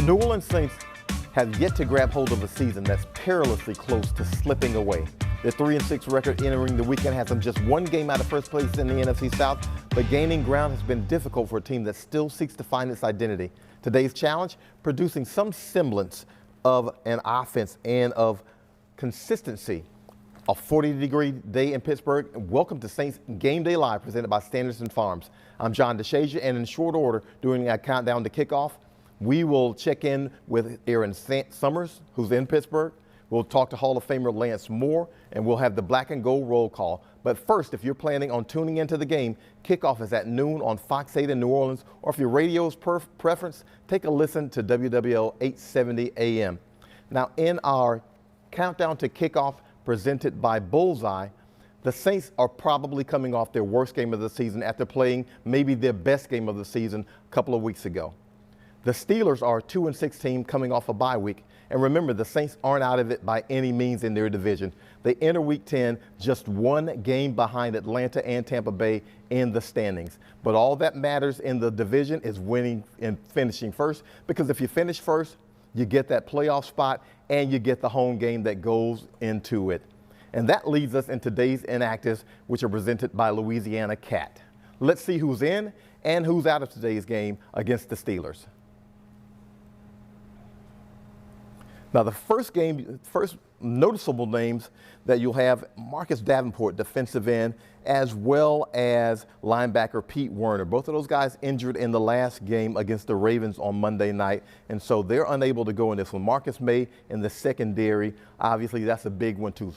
The New Orleans Saints have yet to grab hold of a season that's perilously close to slipping away. Their 3-6 record entering the weekend has them just one game out of first place in the NFC South, but gaining ground has been difficult for a team that still seeks to find its identity. Today's challenge, producing some semblance of an offense and of consistency. A 40-degree day in Pittsburgh. Welcome to Saints Game Day Live, presented by Sanderson Farms. I'm John DeShazier, and in short order, during our countdown to kickoff, we will check in with Aaron Summers, who's in Pittsburgh. We'll talk to Hall of Famer Lance Moore, and we'll have the black and gold roll call. But first, if you're planning on tuning into the game, kickoff is at noon on Fox 8 in New Orleans, or if your radio's preference, take a listen to WWL 870 AM. Now, in our countdown to kickoff presented by Bullseye, the Saints are probably coming off their worst game of the season after playing maybe their best game of the season a couple of weeks ago. The Steelers are a 2-6 team coming off a bye week. And remember, the Saints aren't out of it by any means in their division. They enter Week 10 just one game behind Atlanta and Tampa Bay in the standings. But all that matters in the division is winning and finishing first, because if you finish first, you get that playoff spot and you get the home game that goes into it. And that leads us in today's inactives, which are presented by Louisiana Cat. Let's see who's in and who's out of today's game against the Steelers. Now, the first noticeable names that you'll have, Marcus Davenport, defensive end, as well as linebacker Pete Werner. Both of those guys injured in the last game against the Ravens on Monday night, and so they're unable to go in this one. Marcus May in the secondary, obviously that's a big one too.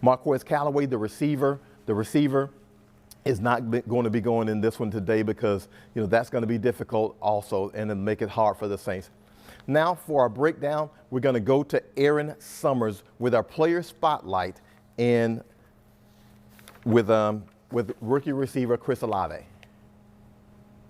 Marquez Callaway, the receiver is not going to be going in this one today because, that's going to be difficult also, and it'll make it hard for the Saints. Now for our breakdown, we're going to go to Aaron Summers with our player spotlight and with rookie receiver Chris Olave.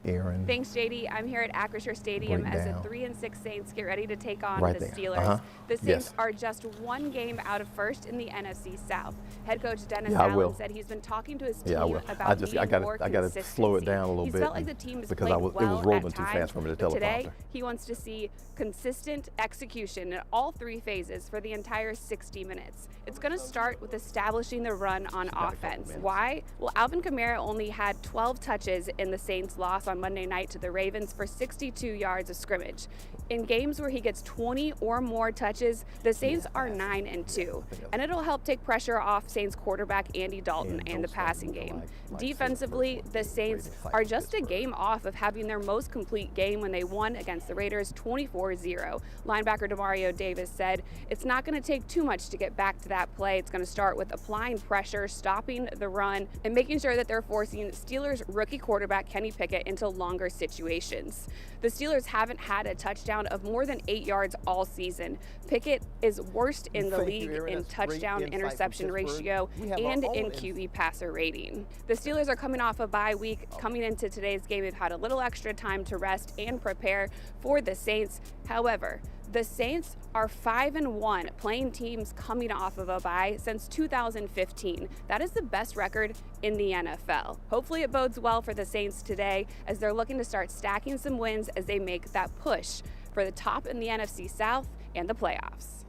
Aaron. Thanks, JD. I'm here at Acrisure Stadium as the 3-6 Saints get ready to take on the Steelers. Uh-huh. The Saints are just one game out of first in the NFC South. Head coach Dennis Allen said he's been talking to his team about being more consistent. I got to slow it down a little bit. He felt like the team has because played it was well rolling at too times, fast for me to but teleprompter. today he wants to see consistent execution in all three phases for the entire 60 minutes. It's going to start with establishing the run on offense. Why? Well, Alvin Kamara only had 12 touches in the Saints' loss on Monday night to the Ravens for 62 yards of scrimmage. In games where he gets 20 or more touches, the Saints are 9-2, and it'll help take pressure off Saints quarterback Andy Dalton and the passing game. Defensively, the Saints are just a game off of having their most complete game when they won against the Raiders 24-0. Linebacker Demario Davis said, "It's not going to take too much to get back to that play. It's going to start with applying pressure, stopping the run, and making sure that they're forcing Steelers rookie quarterback Kenny Pickett into longer situations." The Steelers haven't had a touchdown of more than 8 yards all season. Pickett is worst in the league in touchdown-interception ratio and in QB passer rating. The Steelers are coming off a bye week. Coming into today's game, they've had a little extra time to rest and prepare for the Saints. However, the Saints are 5-1 playing teams coming off of a bye since 2015. That is the best record in the NFL. Hopefully it bodes well for the Saints today as they're looking to start stacking some wins as they make that push for the top in the NFC South and the playoffs.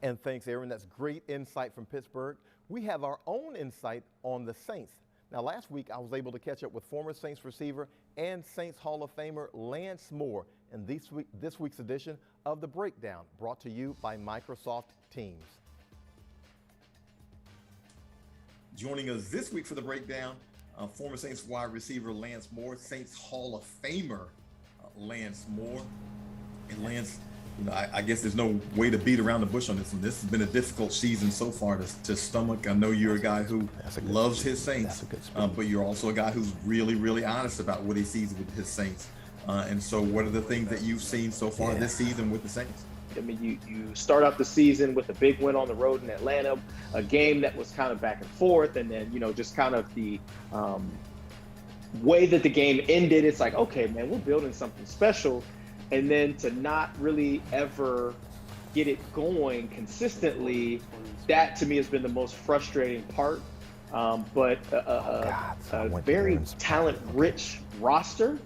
And thanks, Aaron. That's great insight from Pittsburgh. We have our own insight on the Saints. Now, last week, I was able to catch up with former Saints receiver and Saints Hall of Famer Lance Moore in this week's edition of The Breakdown, brought to you by Microsoft Teams. Joining us this week for The Breakdown, former Saints wide receiver Lance Moore, Saints Hall of Famer Lance Moore. And Lance, I guess there's no way to beat around the bush on this one. This has been a difficult season so far to stomach. I know you're a guy who loves his Saints, but you're also a guy who's really, really honest about what he sees with his Saints. And so what are the things that you've seen so far this season with the Saints? I mean, you start out the season with a big win on the road in Atlanta, a game that was kind of back and forth, and then, just kind of the way that the game ended, it's like, okay, man, we're building something special. And then to not really ever get it going consistently, that to me has been the most frustrating part but a very talent-rich roster.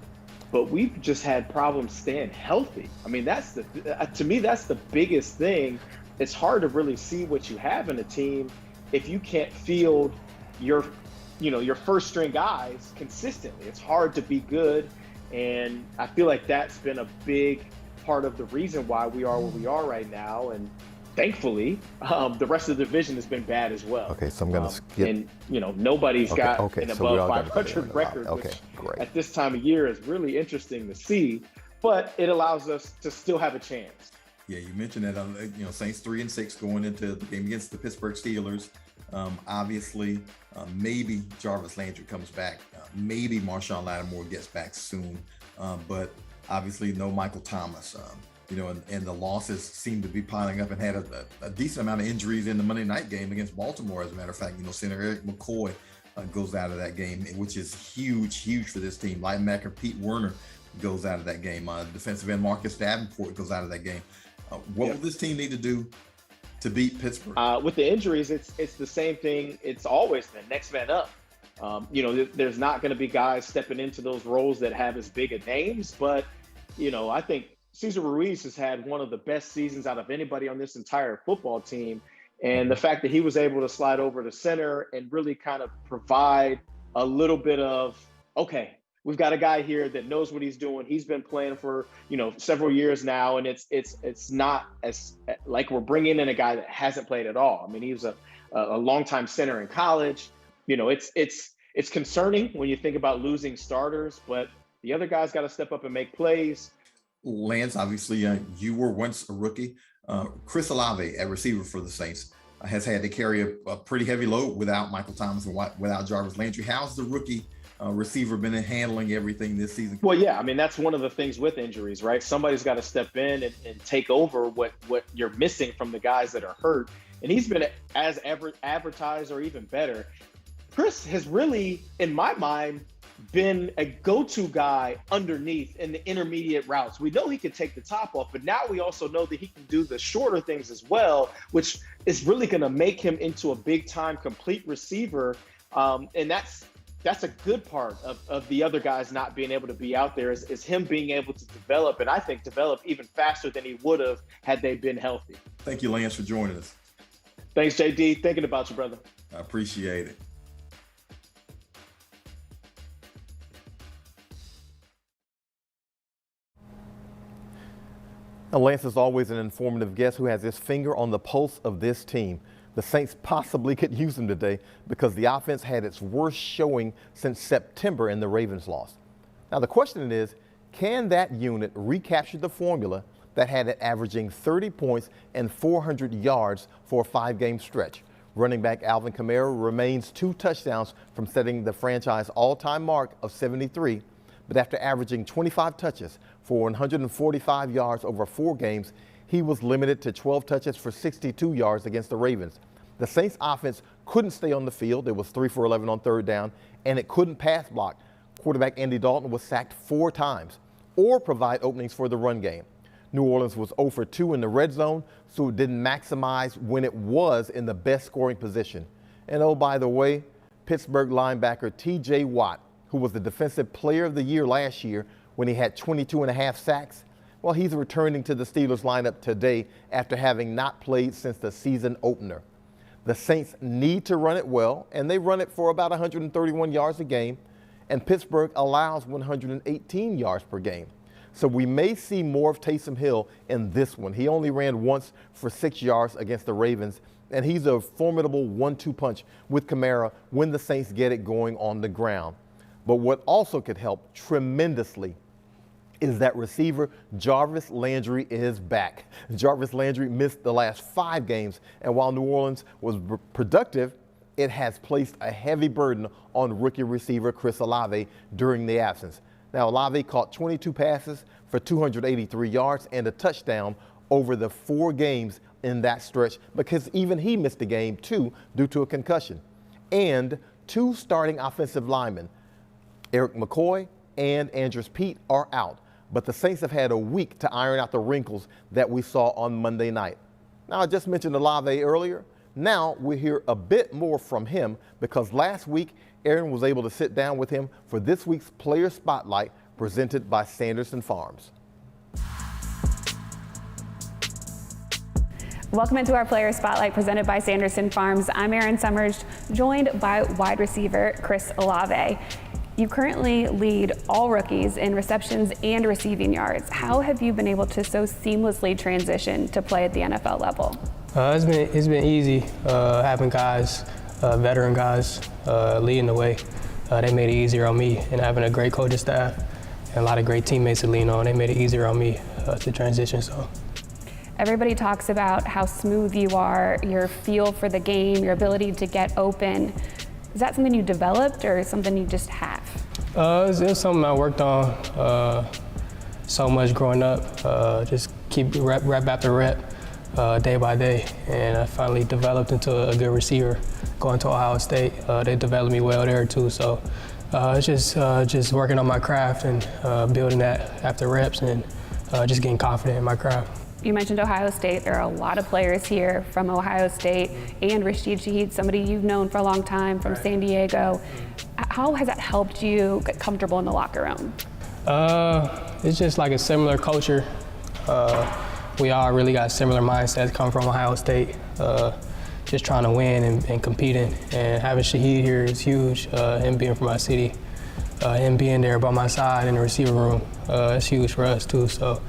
But we've just had problems staying healthy. I mean, that's to me, that's the biggest thing. It's hard to really see what you have in a team if you can't field your first string guys consistently. It's hard to be good. And I feel like that's been a big part of the reason why we are where we are right now. And thankfully, the rest of the division has been bad as well. Okay, so I'm going to skip. And, nobody's got an above 500 record, okay, which great. at this time of year is really interesting to see, but it allows us to still have a chance. Yeah, you mentioned that, Saints 3-6 going into the game against the Pittsburgh Steelers. Obviously, maybe Jarvis Landry comes back. Maybe Marshawn Lattimore gets back soon. But obviously, no Michael Thomas. And the losses seem to be piling up, and had a decent amount of injuries in the Monday night game against Baltimore. As a matter of fact, center Eric McCoy goes out of that game, which is huge for this team. Linebacker Pete Werner goes out of that game. Defensive end Marcus Davenport goes out of that game. What will this team need to do to beat Pittsburgh? With the injuries, it's the same thing. It's always been next man up. There's not going to be guys stepping into those roles that have as big of names, but I think Cesar Ruiz has had one of the best seasons out of anybody on this entire football team. And the fact that he was able to slide over to center and really kind of provide a little bit of, okay, we've got a guy here that knows what he's doing. He's been playing for, several years now. And it's not as like we're bringing in a guy that hasn't played at all. I mean, he was a longtime center in college. It's concerning when you think about losing starters, but the other guys got to step up and make plays. Lance, obviously, you were once a rookie. Chris Olave, at receiver for the Saints, has had to carry a pretty heavy load without Michael Thomas and without Jarvis Landry. How's the rookie receiver been handling everything this season? Well, yeah, I mean, that's one of the things with injuries, right? Somebody's got to step in and take over what you're missing from the guys that are hurt. And he's been as advertised or even better. Chris has really, in my mind, been a go-to guy underneath in the intermediate routes. We know he can take the top off, but now we also know that he can do the shorter things as well, which is really going to make him into a big-time complete receiver. And that's a good part of the other guys not being able to be out there is him being able to develop, and I think develop even faster than he would have had they been healthy. Thank you, Lance, for joining us. Thanks, JD. Thinking about you, brother. I appreciate it. Now, Lance is always an informative guest who has his finger on the pulse of this team. The Saints possibly could use him today because the offense had its worst showing since September and the Ravens lost. Now, the question is, can that unit recapture the formula that had it averaging 30 points and 400 yards for a 5-game stretch? Running back Alvin Kamara remains 2 touchdowns from setting the franchise all-time mark of 73, but after averaging 25 touches for 145 yards over 4 games, he was limited to 12 touches for 62 yards against the Ravens. The Saints offense couldn't stay on the field. It was 3 for 11 on 3rd down, and it couldn't pass block. Quarterback Andy Dalton was sacked 4 times or provide openings for the run game. New Orleans was 0 for 2 in the red zone, so it didn't maximize when it was in the best scoring position. And oh, by the way, Pittsburgh linebacker T.J. Watt, who was the Defensive Player of the Year last year when he had 22.5 sacks, well, he's returning to the Steelers lineup today after having not played since the season opener. The Saints need to run it well, and they run it for about 131 yards a game, and Pittsburgh allows 118 yards per game. So we may see more of Taysom Hill in this one. He only ran once for 6 yards against the Ravens, and he's a formidable 1-2 punch with Kamara when the Saints get it going on the ground. But what also could help tremendously is that receiver Jarvis Landry is back. Jarvis Landry missed the last 5 games, and while New Orleans was productive, it has placed a heavy burden on rookie receiver Chris Olave during the absence. Now, Olave caught 22 passes for 283 yards and a touchdown over the 4 games in that stretch because even he missed a game, too, due to a concussion. And 2 starting offensive linemen, Eric McCoy and Andrews Pete, are out. But the Saints have had a week to iron out the wrinkles that we saw on Monday night. Now, I just mentioned Olave earlier, Now we'll hear a bit more from him because last week Aaron was able to sit down with him for this week's Player Spotlight presented by Sanderson Farms. Welcome into our Player Spotlight presented by Sanderson Farms. I'm Erin Summers, joined by wide receiver Chris Olave. You currently lead all rookies in receptions and receiving yards. How have you been able to so seamlessly transition to play at the NFL level? It's been easy having guys, veteran guys, leading the way. They made it easier on me, and having a great coaching staff and a lot of great teammates to lean on, they made it easier on me to transition. So. Everybody talks about how smooth you are, your feel for the game, your ability to get open. Is that something you developed or something you just have? It's something I worked on so much growing up. Just keep rep after rep, day by day, and I finally developed into a good receiver. Going to Ohio State, they developed me well there too. So it's just working on my craft and building that after reps and just getting confident in my craft. You mentioned Ohio State. There are a lot of players here from Ohio State, and Rashid Shaheed, somebody you've known for a long time from San Diego. How has that helped you get comfortable in the locker room? It's just like a similar culture. We all really got similar mindsets, come from Ohio State, just trying to win and competing. And having Shaheed here is huge, him being from my city, him being there by my side in the receiver room, it's huge for us too. So.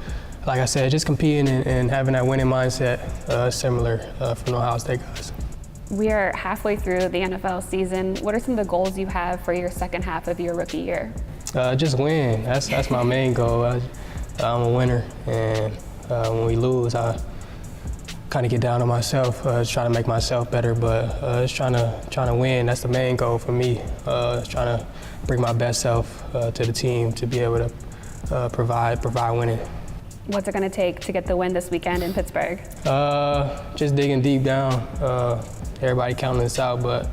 Like I said, just competing and having that winning mindset, similar from the Ohio State guys. We are halfway through the NFL season. What are some of the goals you have for your second half of your rookie year? Just win. That's my main goal. I'm a winner, and when we lose, I kind of get down on myself, try to make myself better. But just trying to win. That's the main goal for me. Trying to bring my best self to the team to be able to provide winning. What's it going to take to get the win this weekend in Pittsburgh? Just digging deep down. Everybody counting us out, but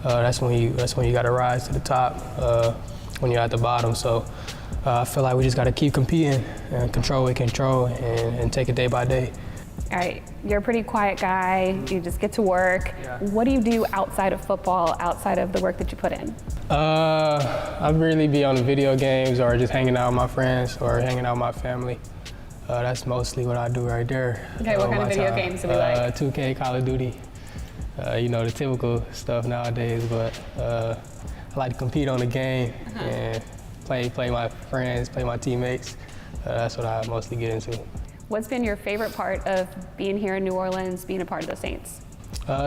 that's when you got to rise to the top when you're at the bottom. So I feel like we just got to keep competing and control and take it day by day. All right, you're a pretty quiet guy. You just get to work. Yeah. What do you do outside of football, outside of the work that you put in? I'd really be on the video games or just hanging out with my friends or hanging out with my family. That's mostly what I do right there. Okay, what kind of video games do we like? 2K, Call of Duty, the typical stuff nowadays, but I like to compete on the game and play my friends, play my teammates. That's what I mostly get into. What's been your favorite part of being here in New Orleans, being a part of the Saints?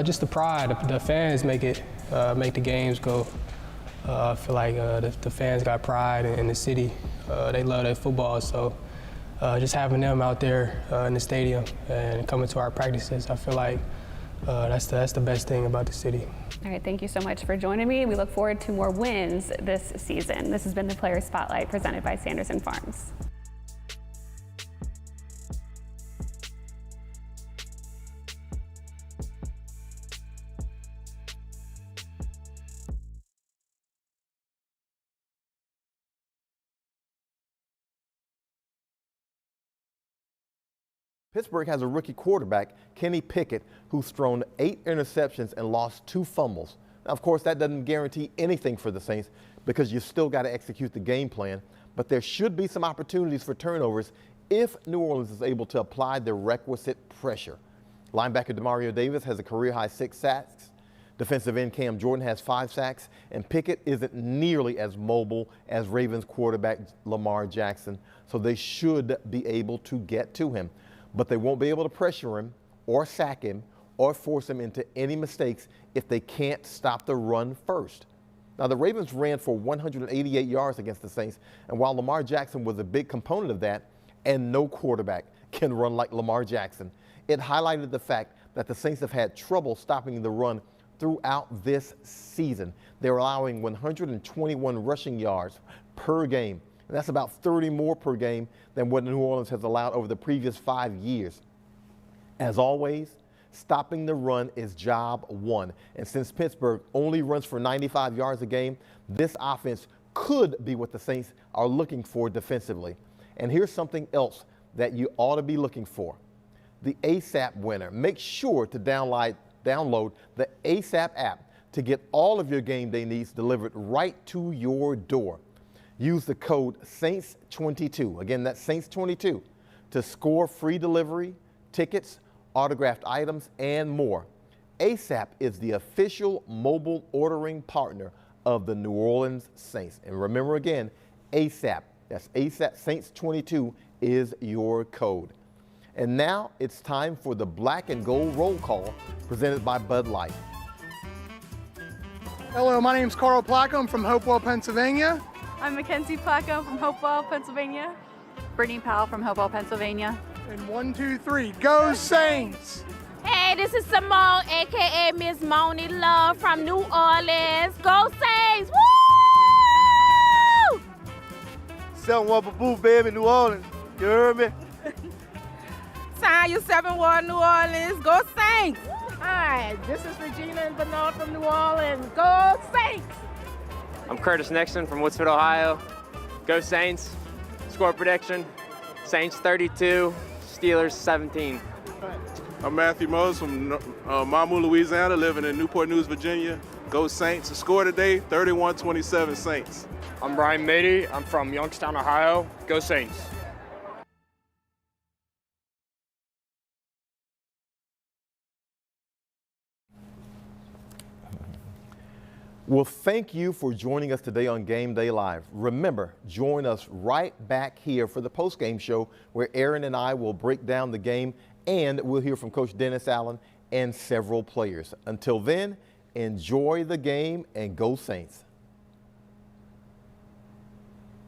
Just the pride. The fans make the games go. I feel like the fans got pride in the city. They love their football, so just having them out there in the stadium and coming to our practices, I feel like that's the best thing about the city. All right, thank you so much for joining me. We look forward to more wins this season. This has been the Player Spotlight presented by Sanderson Farms. Pittsburgh has a rookie quarterback, Kenny Pickett, who's thrown 8 interceptions and lost 2 fumbles. Now, of course, that doesn't guarantee anything for the Saints because you still got to execute the game plan, but there should be some opportunities for turnovers if New Orleans is able to apply the requisite pressure. Linebacker Demario Davis has a career-high 6 sacks. Defensive end Cam Jordan has 5 sacks, and Pickett isn't nearly as mobile as Ravens quarterback Lamar Jackson, so they should be able to get to him. But they won't be able to pressure him or sack him or force him into any mistakes if they can't stop the run first. Now, the Ravens ran for 188 yards against the Saints, and while Lamar Jackson was a big component of that, and no quarterback can run like Lamar Jackson, it highlighted the fact that the Saints have had trouble stopping the run throughout this season. They're allowing 121 rushing yards per game. And that's about 30 more per game than what New Orleans has allowed over the previous 5 years. As always, stopping the run is job one. And since Pittsburgh only runs for 95 yards a game, this offense could be what the Saints are looking for defensively. And here's something else that you ought to be looking for. The ASAP winner. Make sure to download download the ASAP app to get all of your game day needs delivered right to your door. Use the code SAINTS22, again that's SAINTS22, to score free delivery, tickets, autographed items, and more. ASAP is the official mobile ordering partner of the New Orleans Saints. And remember again, ASAP, that's ASAP SAINTS22 is your code. And now it's time for the Black and Gold Roll Call presented by Bud Light. Hello, my name is Carl Plackham from Hopewell, Pennsylvania. I'm Mackenzie Plackham from Hopewell, Pennsylvania. Brittany Powell from Hopewell, Pennsylvania. And 1, 2, 3, go Saints! Hey, this is Simone, aka Miss Moni Love from New Orleans. Go Saints! Woo! 7-1 Boo, baby, New Orleans. You heard me? Tanya 7-1 New Orleans. Go Saints! Hi, this is Regina and Bernard from New Orleans. Go Saints! I'm Curtis Nixon from Woodsville, Ohio. Go Saints. Score prediction, Saints 32, Steelers 17. I'm Matthew Mose from Mamou, Louisiana, living in Newport News, Virginia. Go Saints. The score today, 31-27 Saints. I'm Brian Mady. I'm from Youngstown, Ohio. Go Saints. Well, thank you for joining us today on Game Day Live. Remember, join us right back here for the post-game show where Aaron and I will break down the game and we'll hear from Coach Dennis Allen and several players. Until then, enjoy the game and go Saints.